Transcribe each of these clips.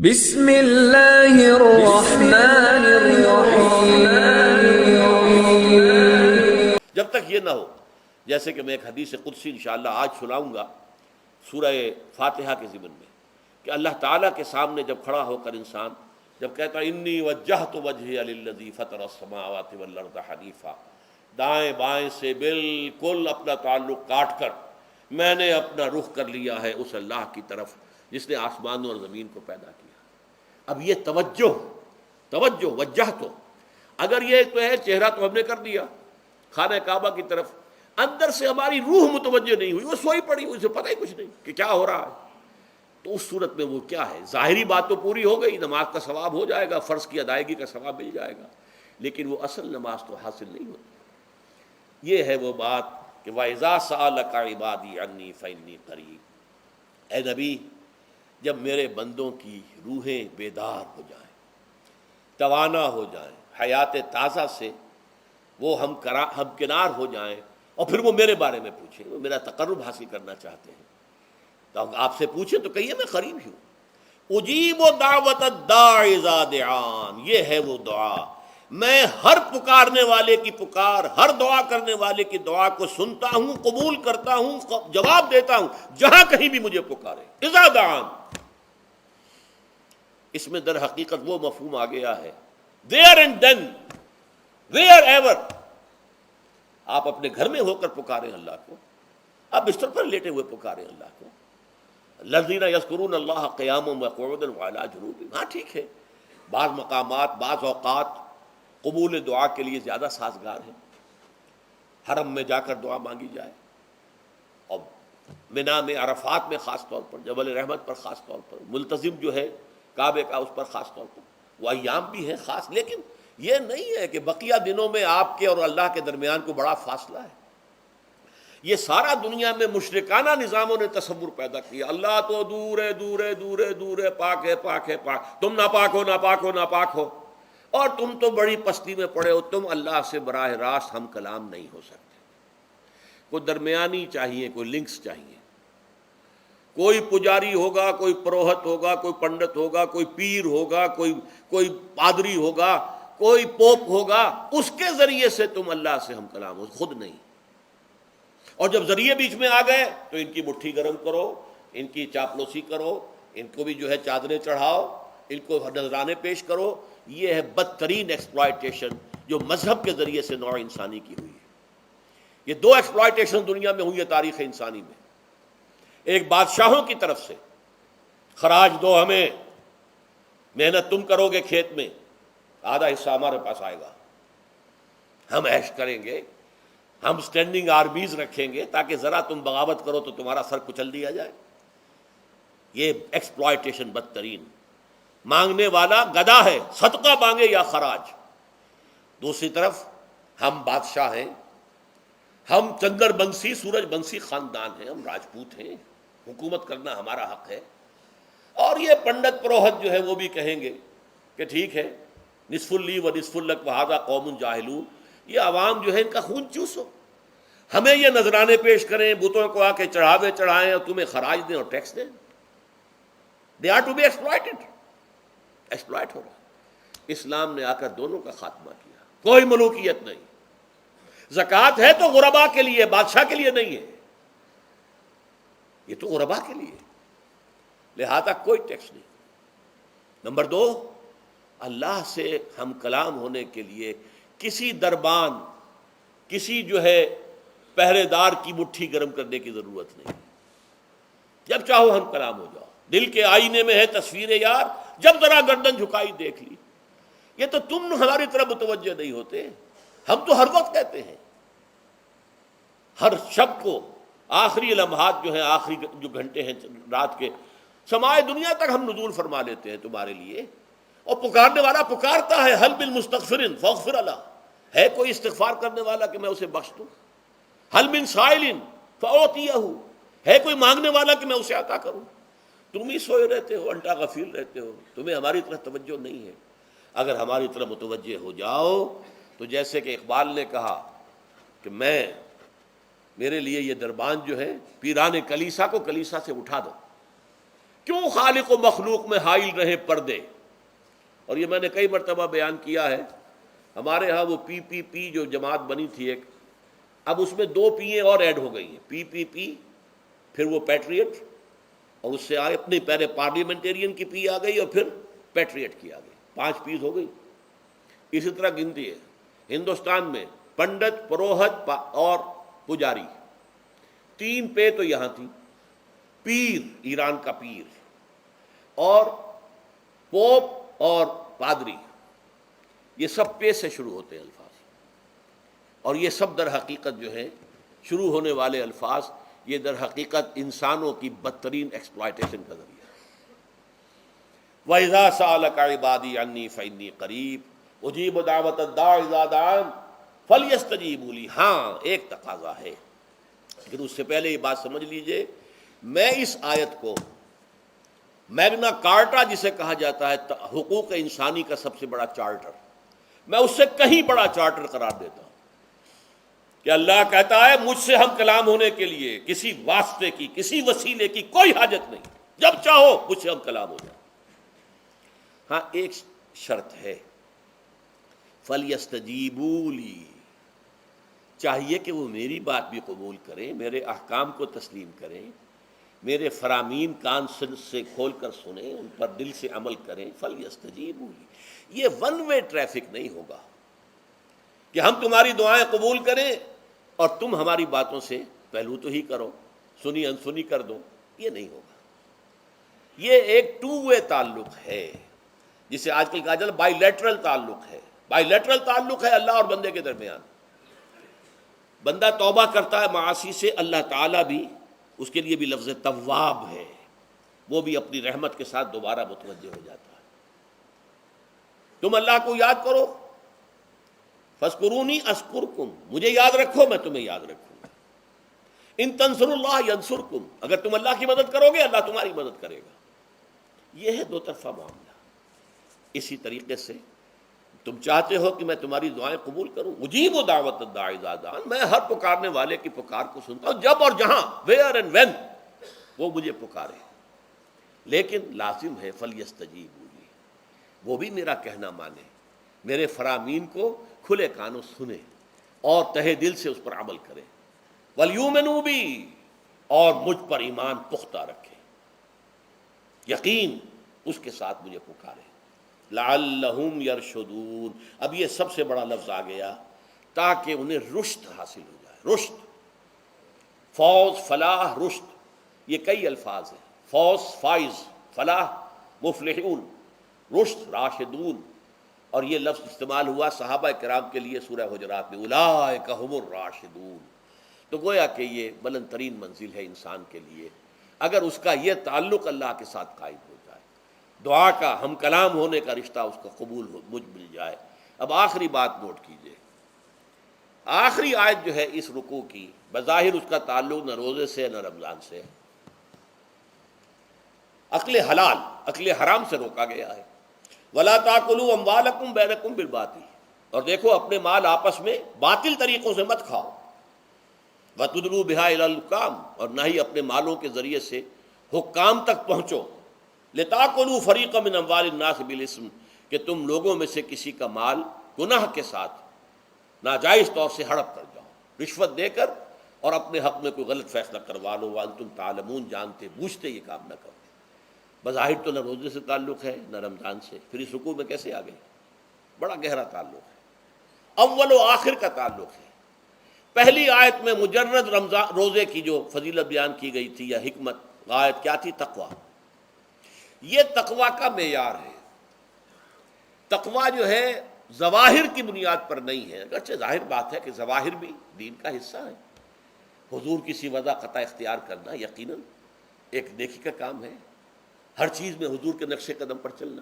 بسم اللہ الرحمن الرحیم۔ جب تک یہ نہ ہو، جیسے کہ میں ایک حدیث قدسی انشاءاللہ آج سناؤں گا سورہ فاتحہ کے ضمن میں، کہ اللہ تعالیٰ کے سامنے جب کھڑا ہو کر انسان جب کہتا ہے انی وجہت وجہی للذی فطر السماوات والارض حنیفا، دائیں بائیں سے بالکل اپنا تعلق کاٹ کر میں نے اپنا رخ کر لیا ہے اس اللہ کی طرف جس نے آسمانوں اور زمین کو پیدا کیا۔ اب یہ توجہ وجہ تو اگر یہ تو ہے چہرہ تو ہم نے کر دیا خانہ کعبہ کی طرف، اندر سے ہماری روح متوجہ نہیں ہوئی، وہ سوئی پڑی، اسے پتہ ہی کچھ نہیں کہ کیا ہو رہا ہے، تو اس صورت میں وہ کیا ہے؟ ظاہری بات تو پوری ہو گئی، نماز کا ثواب ہو جائے گا، فرض کی ادائیگی کا ثواب مل جائے گا، لیکن وہ اصل نماز تو حاصل نہیں ہوتی۔ یہ ہے وہ بات کہ وَإِذَا سَأَلَكَ عِبَادِي عَنِّي فَإِنِّي قَرِيبٌ، اے نبی جب میرے بندوں کی روحیں بیدار ہو جائیں، توانا ہو جائیں، حیات تازہ سے وہ ہم کنار ہو جائیں، اور پھر وہ میرے بارے میں پوچھیں، وہ میرا تقرب حاصل کرنا چاہتے ہیں، تو آپ سے پوچھیں تو کہیے میں قریب ہی ہوں۔ اجیب دعوت الداع اذا دعان، یہ ہے وہ دعا، میں ہر پکارنے والے کی پکار، ہر دعا کرنے والے کی دعا کو سنتا ہوں، قبول کرتا ہوں، جواب دیتا ہوں جہاں کہیں بھی مجھے پکارے۔ اذا دعان، اس میں در حقیقت وہ مفہوم آ گیا ہے there and then wherever، آپ اپنے گھر میں ہو کر پکاریں اللہ کو، آپ بستر پر لیٹے ہوئے پکاریں اللہ کو۔ الذین یذکرون اللہ قیاما وقعودا وعلی جنوبہم، ہاں ٹھیک ہے، بعض مقامات بعض اوقات قبول دعا کے لیے زیادہ سازگار ہیں، حرم میں جا کر دعا مانگی جائے، اور منا میں عرفات میں خاص طور پر، جبل رحمت پر خاص طور پر، ملتزم جو ہے کعبے کا اس پر خاص طور پر، وہ ایام بھی ہیں خاص، لیکن یہ نہیں ہے کہ بقیہ دنوں میں آپ کے اور اللہ کے درمیان کو بڑا فاصلہ ہے۔ یہ سارا دنیا میں مشرکانہ نظاموں نے تصور پیدا کیا، اللہ تو دور ہے دور ہے دور ہے دور ہے، پاک ہے پاک ہے پاک، تم ناپاک ہو ناپاک ہو ناپاک ہو، اور تم تو بڑی پستی میں پڑے ہو، تم اللہ سے براہ راست ہم کلام نہیں ہو سکتے۔ کوئی درمیانی چاہیے، کوئی لنکس چاہیے، کوئی پجاری ہوگا، کوئی پروہت ہوگا، کوئی پنڈت ہوگا، کوئی پیر ہوگا، کوئی پادری ہوگا، کوئی پوپ ہوگا، اس کے ذریعے سے تم اللہ سے ہم کلام ہو، خود نہیں۔ اور جب ذریعے بیچ میں آ گئے تو ان کی مٹھی گرم کرو، ان کی چاپلوسی کرو، ان کو بھی جو ہے چادریں چڑھاؤ، ان کو نذرانے پیش کرو۔ یہ ہے بدترین ایکسپلائٹیشن جو مذہب کے ذریعے سے نوع انسانی کی ہوئی ہے۔ یہ دو ایکسپلائٹیشن دنیا میں ہوئی ہے تاریخ انسانی میں، ایک بادشاہوں کی طرف سے، خراج دو ہمیں، محنت تم کرو گے کھیت میں، آدھا حصہ ہمارے پاس آئے گا، ہم عیش کریں گے، ہم سٹینڈنگ آرمیز رکھیں گے تاکہ ذرا تم بغاوت کرو تو تمہارا سر کچل دیا جائے۔ یہ ایکسپلائٹیشن بدترین، مانگنے والا گدھا ہے، صدقہ مانگے یا خراج۔ دوسری طرف ہم بادشاہ ہیں، ہم چندر بنسی سورج بنسی خاندان ہیں، ہم راجپوت ہیں، حکومت کرنا ہمارا حق ہے، اور یہ پنڈت پروہت جو ہے وہ بھی کہیں گے کہ ٹھیک ہے، نصف لی و نصف لک وہذا قوم جاہلون، یہ عوام جو ہے ان کا خون چوسو، ہمیں یہ نذرانے پیش کریں، بتوں کو آ کے چڑھاوے چڑھائیں اور تمہیں خراج دیں اور ٹیکس دیں۔ They are to be exploited, exploit ہو رہا۔ اسلام نے آ کر دونوں کا خاتمہ کیا، کوئی ملوکیت نہیں۔ زکوٰۃ ہے تو غربا کے لیے، بادشاہ کے لیے نہیں ہے، یہ تو غربا کے لیے، لہذا کوئی ٹیکس نہیں۔ نمبر دو، اللہ سے ہم کلام ہونے کے لیے کسی دربان، کسی جو ہے پہرے دار کی مٹھی گرم کرنے کی ضرورت نہیں، جب چاہو ہم کلام ہو جاؤ۔ دل کے آئینے میں ہے تصویر یار، جب ذرا گردن جھکائی دیکھ لی۔ یہ تو تم ہماری طرف متوجہ نہیں ہوتے، ہم تو ہر وقت کہتے ہیں، ہر شب کو آخری لمحات جو ہیں، آخری جو گھنٹے ہیں رات کے، سمائے دنیا تک ہم نزول فرما لیتے ہیں تمہارے لیے، اور پکارنے والا پکارتا ہے، حل بالمستغفر فاغفر له، ہے کوئی استغفار کرنے والا کہ میں اسے بخش دوں، حل من سائل فاعطیہ، ہے کوئی مانگنے والا کہ میں اسے عطا کروں۔ تم ہی سوئے رہتے ہو، انٹا غفیر رہتے ہو، تمہیں ہماری طرف توجہ نہیں ہے۔ اگر ہماری طرف متوجہ ہو جاؤ تو جیسے کہ اقبال نے کہا کہ میرے لیے یہ دربان جو ہے، پیران کلیسا کو کلیسا سے اٹھا دو، کیوں خالق و مخلوق میں حائل رہے پردے؟ اور یہ میں نے کئی مرتبہ بیان کیا ہے، ہمارے ہاں وہ پی پی پی جو جماعت بنی تھی ایک، اب اس میں 2 پییں اور ایڈ ہو گئی ہیں، پی پی پی، پھر وہ پیٹریٹ، اور اس سے آگے اپنی پہلے پارلیمنٹیرین کی پی آ گئی اور پھر پیٹریٹ کی آ گئی، 5 پیز ہو گئی۔ اسی طرح گنتی ہے ہندوستان میں پنڈت، پروہت اور پجاری، 3 پے تو یہاں تھی، پیر ایران کا پیر، اور پوپ اور پادری، یہ سب پے سے شروع ہوتے ہیں الفاظ، اور یہ سب در حقیقت جو ہے شروع ہونے والے الفاظ، یہ در حقیقت انسانوں کی بدترین ایکسپلائٹیشن کا ذریعہ ہے۔ وَإِذَا سَأَلَكَ عِبَادِي عَنِّي فَإِنِّي قَرِيبٌ أُجِيبُ دَعْوَةَ الدَّاعِ إِذَا دَعَانِ فَلْيَسْتَجِيبُوا لِي۔ ہاں ایک تقاضا ہے، لیکن اس سے پہلے یہ بات سمجھ لیجئے، میں اس آیت کو میگنا کارٹا جسے کہا جاتا ہے حقوق انسانی کا سب سے بڑا چارٹر، میں اس سے کہیں بڑا چارٹر قرار دیتا ہوں کہ اللہ کہتا ہے مجھ سے ہم کلام ہونے کے لیے کسی واسطے کی، کسی وسیلے کی کوئی حاجت نہیں، جب چاہو مجھ سے ہم کلام ہو جائے۔ ہاں ایک شرط ہے، فَلْيَسْتَجِيبُوا لِي، چاہیے کہ وہ میری بات بھی قبول کریں، میرے احکام کو تسلیم کریں، میرے فرامین کان سے کھول کر سنیں، ان پر دل سے عمل کریں۔ فَلْيَسْتَجِيبُوا لِي، یہ ون وے ٹریفک نہیں ہوگا کہ ہم تمہاری دعائیں قبول کریں اور تم ہماری باتوں سے پہلو تو ہی کرو، سنی انسنی کر دو، یہ نہیں ہوگا۔ یہ ایک 2 وے تعلق ہے، جسے آج کل کہا جاتا ہے بائی لیٹرل تعلق ہے۔ بائی لیٹرل تعلق ہے اللہ اور بندے کے درمیان، بندہ توبہ کرتا ہے معاصی سے، اللہ تعالیٰ بھی اس کے لیے بھی لفظ تواب ہے، وہ بھی اپنی رحمت کے ساتھ دوبارہ متوجہ ہو جاتا ہے۔ تم اللہ کو یاد کرو، فاذکرونی اذکرکم، مجھے یاد رکھو میں تمہیں یاد رکھوں گا۔ ان تنصروا اللہ ینصرکم، اگر تم اللہ کی مدد کرو گے اللہ تمہاری مدد کرے گا۔ یہ ہے 2 طرفہ معاملہ۔ اسی طریقے سے تم چاہتے ہو کہ میں تمہاری دعائیں قبول کروں، اجیب دعوت الداعی اذا دعان، میں ہر پکارنے والے کی پکار کو سنتا ہوں، جب اور جہاں، ویئر اینڈ وین وہ مجھے پکارے، لیکن لازم ہے فلیستجیبوا لی، وہ بھی میرا کہنا مانے، میرے فرامین کو کھلے کانوں سنے اور تہہ دل سے اس پر عمل کرے، ولیؤمنوا بی، اور مجھ پر ایمان پختہ رکھے، یقین اس کے ساتھ مجھے پکارے۔ لعلہم یرشدون، اب یہ سب سے بڑا لفظ آ گیا تاکہ انہیں رشد حاصل ہو جائے۔ رشد، فوز، فلاح، رشد، یہ کئی الفاظ ہیں، فوز فائز، فلاح مفلحون، رشد راشدون، اور یہ لفظ استعمال ہوا صحابہ کرام کے لیے سورہ حجرات میں، اولئک ھم الراشدون۔ تو گویا کہ یہ بلند ترین منزل ہے انسان کے لیے، اگر اس کا یہ تعلق اللہ کے ساتھ قائم ہو جائے، دعا کا ہم کلام ہونے کا رشتہ اس کا قبول ہو، مجھ مل جائے۔ اب آخری بات نوٹ کیجئے، آخری آیت جو ہے اس رکوع کی، بظاہر اس کا تعلق نہ روزے سے نہ رمضان سے، اکل حلال، اکل حرام سے روکا گیا ہے۔ وَلَا تَأْكُلُوا أَمْوَالَكُمْ بَيْنَكُمْ بِالْبَاطِلِ، اور دیکھو اپنے مال آپس میں باطل طریقوں سے مت کھاؤ۔ وَتُدْلُوا بِهَا إِلَى الْحُكَّامِ، اور نہ ہی اپنے مالوں کے ذریعے سے حکام تک پہنچو۔ لِتَأْكُلُوا فَرِيقًا مِنْ أَمْوَالِ النَّاسِ بِالْإِثْمِ، کہ تم لوگوں میں سے کسی کا مال گناہ کے ساتھ ناجائز طور سے ہڑپ کر جاؤ، رشوت دے کر، اور اپنے حق میں کوئی غلط فیصلہ کروا لو، وَأَنْتُمْ تَعْلَمُونَ، جانتے بوجھتے یہ کام نہ کرو۔ بظاہر تو نہ روزے سے تعلق ہے نہ رمضان سے، پھر اس رکوع میں کیسے آ گئی؟ بڑا گہرا تعلق ہے، اول و آخر کا تعلق ہے۔ پہلی آیت میں مجرد رمضان روزے کی جو فضیلت بیان کی گئی تھی یا حکمت، غایت کیا تھی؟ تقویٰ۔ یہ تقویٰ کا معیار ہے۔ تقویٰ جو ہے ظواہر کی بنیاد پر نہیں ہے، اگرچہ ظاہر بات ہے کہ ظواہر بھی دین کا حصہ ہے، حضور کی وضع قطع اختیار کرنا یقیناً ایک نیکی کا کام ہے، ہر چیز میں حضور کے نقش قدم پر چلنا،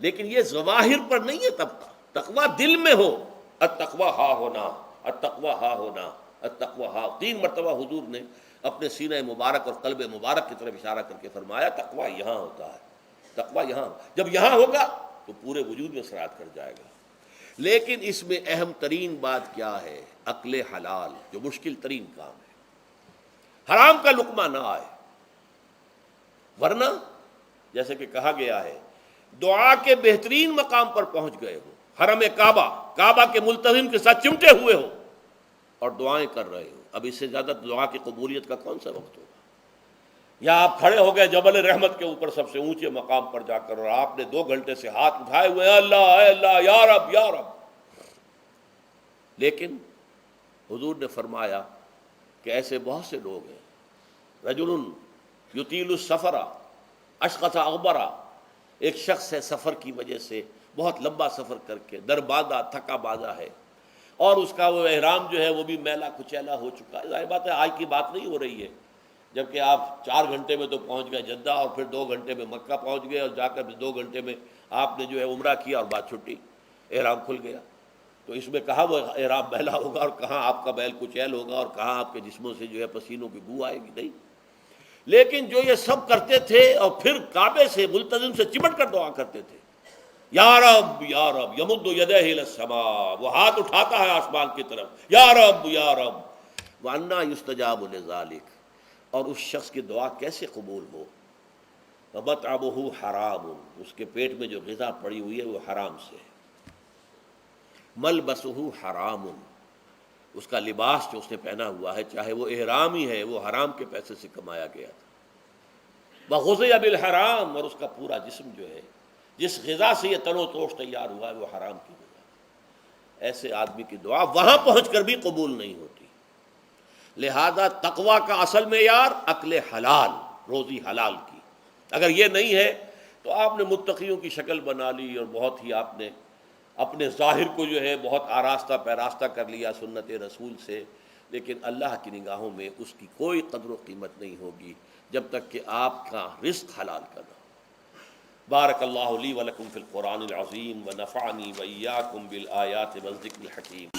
لیکن یہ ظواہر پر نہیں ہے طبقہ، تقویٰ دل میں ہو۔ التقویٰ ہا ہونا، التقویٰ ہا ہونا، التقویٰ ہا، 3 مرتبہ حضور نے اپنے سینہ مبارک اور قلب مبارک کی طرف اشارہ کر کے فرمایا تقویٰ یہاں ہوتا ہے، تقویٰ یہاں، جب یہاں ہوگا تو پورے وجود میں سرایت کر جائے گا۔ لیکن اس میں اہم ترین بات کیا ہے؟ عقل حلال، جو مشکل ترین کام ہے، حرام کا لقمہ نہ آئے۔ ورنہ جیسے کہ کہا گیا ہے دعا کے بہترین مقام پر پہنچ گئے ہو، حرم کعبہ کے ملتزم کے ساتھ چمٹے ہوئے ہو اور دعائیں کر رہے ہو، اب اس سے زیادہ دعا کی قبولیت کا کون سا وقت ہوگا؟ یا آپ کھڑے ہو گئے جبل رحمت کے اوپر سب سے اونچے مقام پر جا کر اور آپ نے 2 گھنٹے سے ہاتھ اٹھائے ہوئے ہیں اللہ اے اللہ یا رب یا رب، لیکن حضور نے فرمایا کہ ایسے بہت سے لوگ ہیں، رجل یطیل السفر اشقص اغبرا، ایک شخص ہے سفر کی وجہ سے بہت لمبا سفر کر کے دربادہ تھکا بازا ہے، اور اس کا وہ احرام جو ہے وہ بھی میلا کچیلا ہو چکا ہے۔ ظاہر بات ہے آج کی بات نہیں ہو رہی ہے، جبکہ آپ 4 گھنٹے میں تو پہنچ گئے جدہ اور پھر 2 گھنٹے میں مکہ پہنچ گئے اور جا کر 2 گھنٹے میں آپ نے جو ہے عمرہ کیا اور بات چھٹی، احرام کھل گیا۔ تو اس میں کہاں وہ احرام میلا ہوگا اور کہاں آپ کا بیل کچیل ہوگا اور کہاں آپ کے جسموں سے جو ہے پسینوں کی بو آئے گی؟ نہیں۔ لیکن جو یہ سب کرتے تھے اور پھر کعبے سے ملتزم سے چمٹ کر دعا کرتے تھے، یا رب یا رب، یمد یدہ الی السماء، وہ ہاتھ اٹھاتا ہے آسمان کی طرف، یا رب یا رب، وَأَنَّىٰ يُسْتَجَابُ لِذَٰلِكَ، اور اس شخص کی دعا کیسے قبول ہو؟ وَمَطْعَمُهُ حَرَامٌ، اس کے پیٹ میں جو غذا پڑی ہوئی ہے وہ حرام سے ہے، مَلْبَسُهُ حَرَامٌ، اس کا لباس جو اس نے پہنا ہوا ہے چاہے وہ احرام ہی ہے وہ حرام کے پیسے سے کمایا گیا تھا، وَغُذِيَ بِالْحَرَام، اور اس کا پورا جسم جو ہے جس غذا سے یہ تن و توش تیار ہوا ہے وہ حرام کی غذا، ایسے آدمی کی دعا وہاں پہنچ کر بھی قبول نہیں ہوتی۔ لہذا تقویٰ کا اصل معیار اکل حلال، روزی حلال کی، اگر یہ نہیں ہے تو آپ نے متقیوں کی شکل بنا لی اور بہت ہی آپ نے اپنے ظاہر کو جو ہے بہت آراستہ پیراستہ کر لیا سنت رسول سے، لیکن اللہ کی نگاہوں میں اس کی کوئی قدر و قیمت نہیں ہوگی جب تک کہ آپ کا رزق حلال کا نہ ہو۔ بارک اللہ لی ولکم فی القرآن العظیم ونفعنی وإیاکم بالآیات والذکر الحکیم۔